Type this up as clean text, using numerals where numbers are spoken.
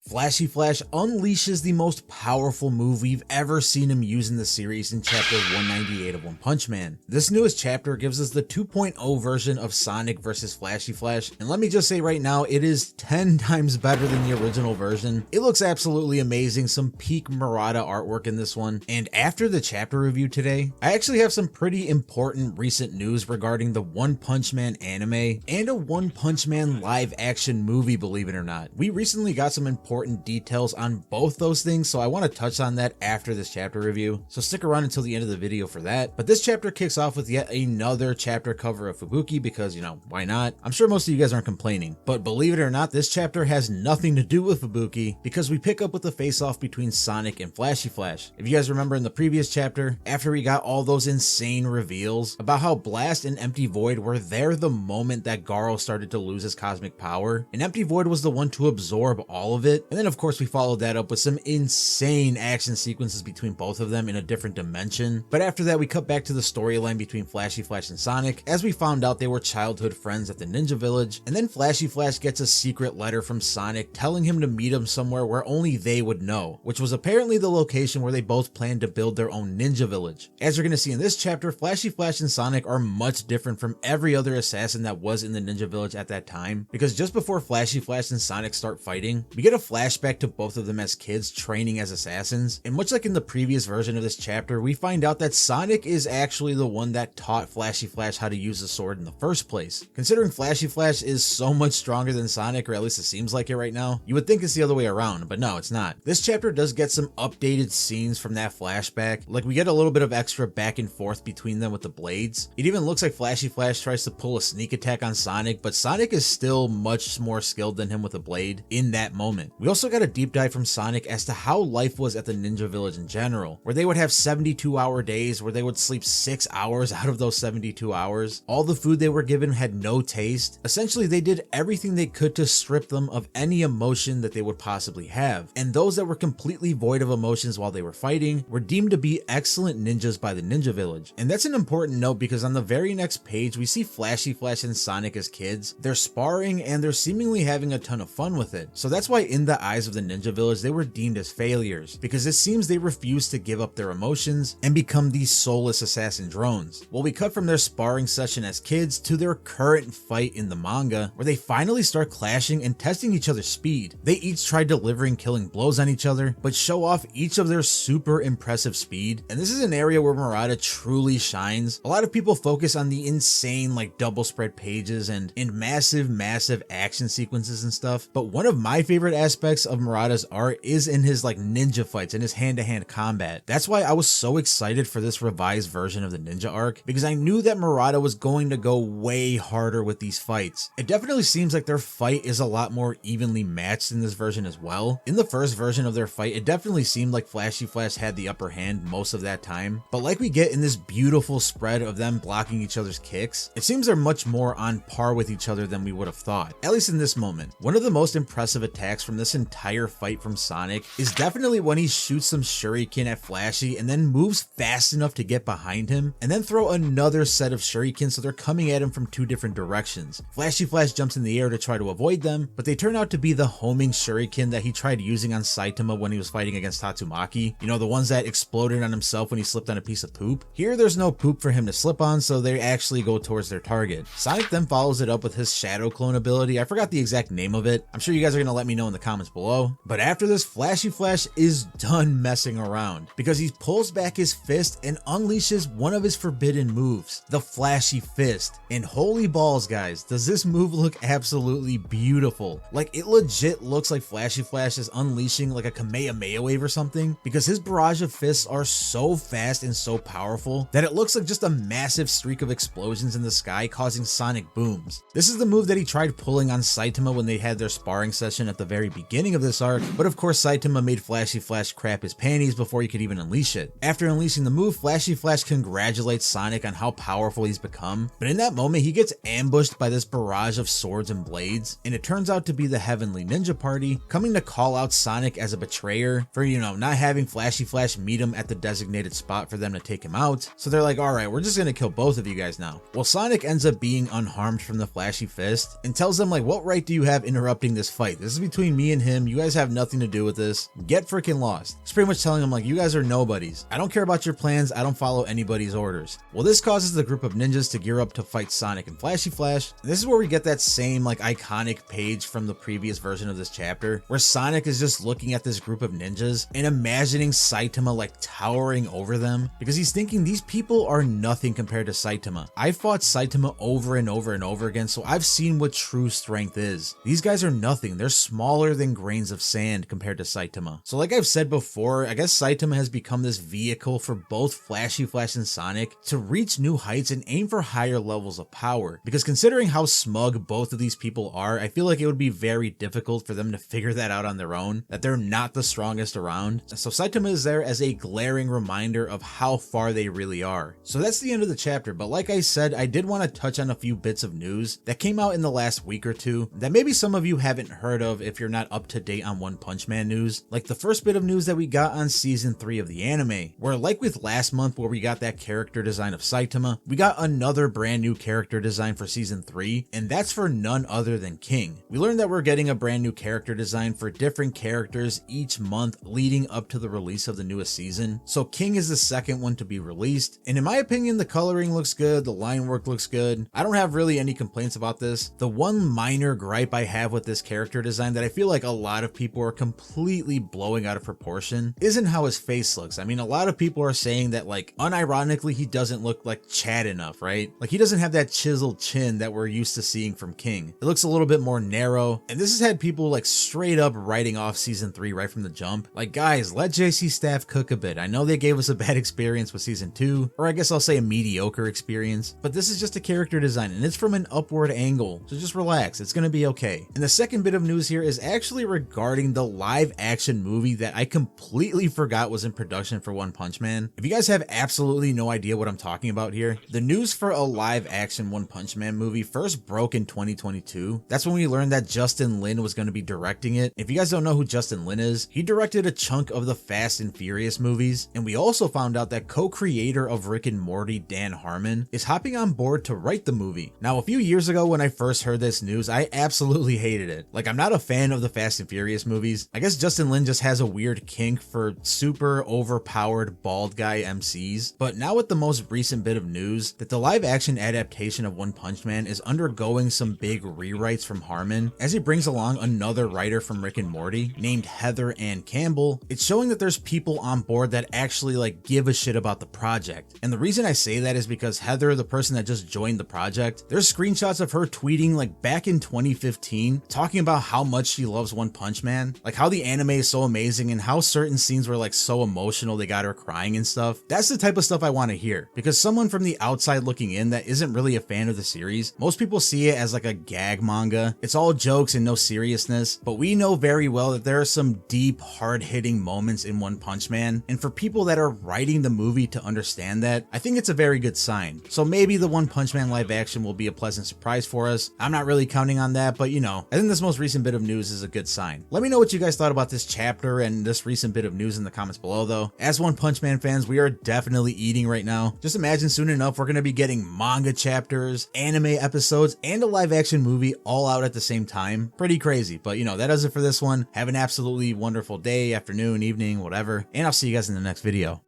Flashy Flash unleashes the most powerful move we've ever seen him use in the series in chapter 198 of One Punch Man. This newest chapter gives us the 2.0 version of Sonic vs Flashy Flash, and let me just say right now, it is 10 times better than the original version. It looks absolutely amazing, some peak Murata artwork in this one, and after the chapter review today, I actually have some pretty important recent news regarding the One Punch Man anime and a One Punch Man live action movie, believe it or not. We recently got some important details on both those things, so I want to touch on that after this chapter review, so stick around until the end of the video for that. But this chapter kicks off with yet another chapter cover of Fubuki because, you know, why not? I'm sure most of you guys aren't complaining, but believe it or not, this chapter has nothing to do with Fubuki because we pick up with the face-off between Sonic and Flashy Flash. If you guys remember in the previous chapter, after we got all those insane reveals about how Blast and Empty Void were there the moment that Garo started to lose his cosmic power, and Empty Void was the one to absorb all of it, and then of course we followed that up with some insane action sequences between both of them in a different dimension. But after that we cut back to the storyline between Flashy Flash and Sonic, as we found out they were childhood friends at the Ninja Village, and then Flashy Flash gets a secret letter from Sonic telling him to meet him somewhere where only they would know, which was apparently the location where they both planned to build their own Ninja Village. As you're going to see in this chapter, Flashy Flash and Sonic are much different from every other assassin that was in the Ninja Village at that time, because just before Flashy Flash and Sonic start fighting, we get a flashback to both of them as kids training as assassins, and much like in the previous version of this chapter, we find out that Sonic is actually the one that taught Flashy Flash how to use the sword in the first place. Considering Flashy Flash is so much stronger than Sonic, or at least it seems like it right now, you would think it's the other way around, but no, it's not. This chapter does get some updated scenes from that flashback, like we get a little bit of extra back and forth between them with the blades. It even looks like Flashy Flash tries to pull a sneak attack on Sonic, but Sonic is still much more skilled than him with a blade in that moment. We also got a deep dive from Sonic as to how life was at the Ninja Village in general, where they would have 72-hour days where they would sleep 6 hours out of those 72 hours. All the food they were given had no taste. Essentially, they did everything they could to strip them of any emotion that they would possibly have, and those that were completely void of emotions while they were fighting were deemed to be excellent ninjas by the Ninja Village. And that's an important note because on the very next page we see Flashy Flash and Sonic as kids. They're sparring and they're seemingly having a ton of fun with it. So that's why in the eyes of the Ninja Village they were deemed as failures, because it seems they refused to give up their emotions and become these soulless assassin drones. Well, we cut from their sparring session as kids to their current fight in the manga, where they finally start clashing and testing each other's speed. They each try delivering killing blows on each other, but show off each of their super impressive speed, and this is an area where Murata truly shines. A lot of people focus on the insane like double spread pages and massive action sequences and stuff, but one of my favorite aspects of Murata's art is in his like ninja fights and his hand-to-hand combat. That's why I was so excited for this revised version of the ninja arc, because I knew that Murata was going to go way harder with these fights. It definitely seems like their fight is a lot more evenly matched in this version as well. In the first version of their fight, it definitely seemed like Flashy Flash had the upper hand most of that time, but like we get in this beautiful spread of them blocking each other's kicks, it seems they're much more on par with each other than we would have thought, at least in this moment. One of the most impressive attacks from this entire fight from Sonic is definitely when he shoots some shuriken at Flashy and then moves fast enough to get behind him and then throw another set of shurikens so they're coming at him from two different directions. Flashy Flash jumps in the air to try to avoid them, but they turn out to be the homing shuriken that he tried using on Saitama when he was fighting against Tatsumaki. You know, the ones that exploded on himself when he slipped on a piece of poop. Here there's no poop for him to slip on, so they actually go towards their target. Sonic then follows it up with his shadow clone ability. I forgot the exact name of it. I'm sure you guys are gonna let me know in the comments below. But after this, Flashy Flash is done messing around because he pulls back his fist and unleashes one of his forbidden moves, the Flashy Fist. And holy balls, guys, does this move look absolutely beautiful. Like, it legit looks like Flashy Flash is unleashing like a Kamehameha wave or something, because his barrage of fists are so fast and so powerful that it looks like just a massive streak of explosions in the sky causing sonic booms. This is the move that he tried pulling on Saitama when they had their sparring session at the very beginning of this arc, but of course Saitama made Flashy Flash crap his panties before he could even unleash it. After unleashing the move, Flashy Flash congratulates Sonic on how powerful he's become, but in that moment he gets ambushed by this barrage of swords and blades, and it turns out to be the Heavenly Ninja Party coming to call out Sonic as a betrayer for, you know, not having Flashy Flash meet him at the designated spot for them to take him out. So they're like, alright, we're just gonna kill both of you guys now. Well, Sonic ends up being unharmed from the Flashy Fist and tells them like, what right do you have interrupting this fight? This is between me me and him. You guys have nothing to do with this. Get freaking lost. It's pretty much telling him like, you guys are nobodies. I don't care about your plans. I don't follow anybody's orders. Well, this causes the group of ninjas to gear up to fight Sonic and Flashy Flash. And this is where we get that same like iconic page from the previous version of this chapter, where Sonic is just looking at this group of ninjas and imagining Saitama like towering over them, because he's thinking these people are nothing compared to Saitama. I fought Saitama over and over and over again, so I've seen what true strength is. These guys are nothing. They're smaller than grains of sand compared to Saitama. So like I've said before, I guess Saitama has become this vehicle for both Flashy Flash and Sonic to reach new heights and aim for higher levels of power, because considering how smug both of these people are, I feel like it would be very difficult for them to figure that out on their own, that they're not the strongest around. So Saitama is there as a glaring reminder of how far they really are. So that's the end of the chapter, but like I said, I did want to touch on a few bits of news that came out in the last week or two that maybe some of you haven't heard of if you're not up to date on One Punch Man news. Like the first bit of news that we got on season 3 of the anime, where like with last month where we got that character design of Saitama, we got another brand new character design for season 3, and that's for none other than King. We learned that we're getting a brand new character design for different characters each month leading up to the release of the newest season. So King is the second one to be released, and in my opinion the coloring looks good, the line work looks good. I don't have really any complaints about this. The one minor gripe I have with this character design that I feel like a lot of people are completely blowing out of proportion isn't how his face looks. I mean, a lot of people are saying that like unironically he doesn't look like Chad enough, right? Like he doesn't have that chiseled chin that we're used to seeing from King. It looks a little bit more narrow, and this has had people like straight up writing off season 3 right from the jump. Like, guys, let JC staff cook a bit. I know they gave us a bad experience with season 2, or I guess I'll say a mediocre experience, but this is just a character design and it's from an upward angle, so just relax, it's gonna be okay. And the second bit of news here is actually regarding the live action movie that I completely forgot was in production for One Punch Man. If you guys have absolutely no idea what I'm talking about here, the news for a live action One Punch Man movie first broke in 2022. That's when we learned that Justin Lin was going to be directing it. If you guys don't know who Justin Lin is, he directed a chunk of the Fast and Furious movies, and we also found out that co-creator of Rick and Morty, Dan Harmon, is hopping on board to write the movie. Now, a few years ago when I first heard this news, I absolutely hated it. Like, I'm not a fan of the Fast and Furious movies. I guess Justin Lin just has a weird kink for super overpowered bald guy MCs, but now with the most recent bit of news that the live action adaptation of One Punch Man is undergoing some big rewrites from Harmon as he brings along another writer from Rick and Morty named Heather Ann Campbell, it's showing that there's people on board that actually like give a shit about the project. And the reason I say that is because Heather, the person that just joined the project, there's screenshots of her tweeting like back in 2015 talking about how much she loves One Punch Man, like how the anime is so amazing and how certain scenes were like so emotional they got her crying and stuff. That's the type of stuff I want to hear, because someone from the outside looking in that isn't really a fan of the series, most people see it as like a gag manga. It's all jokes and no seriousness, but we know very well that there are some deep, hard-hitting moments in One Punch Man, and for people that are writing the movie to understand that, I think it's a very good sign. So maybe the One Punch Man live action will be a pleasant surprise for us. I'm not really counting on that, but you know, I think this most recent bit of news is a good sign. Let me know what you guys thought about this chapter and this recent bit of news in the comments below though. As One Punch Man fans, we are definitely eating right now. Just imagine soon enough we're going to be getting manga chapters, anime episodes, and a live action movie all out at the same time. Pretty crazy, but you know, that does it for this one. Have an absolutely wonderful day, afternoon, evening, whatever, and I'll see you guys in the next video.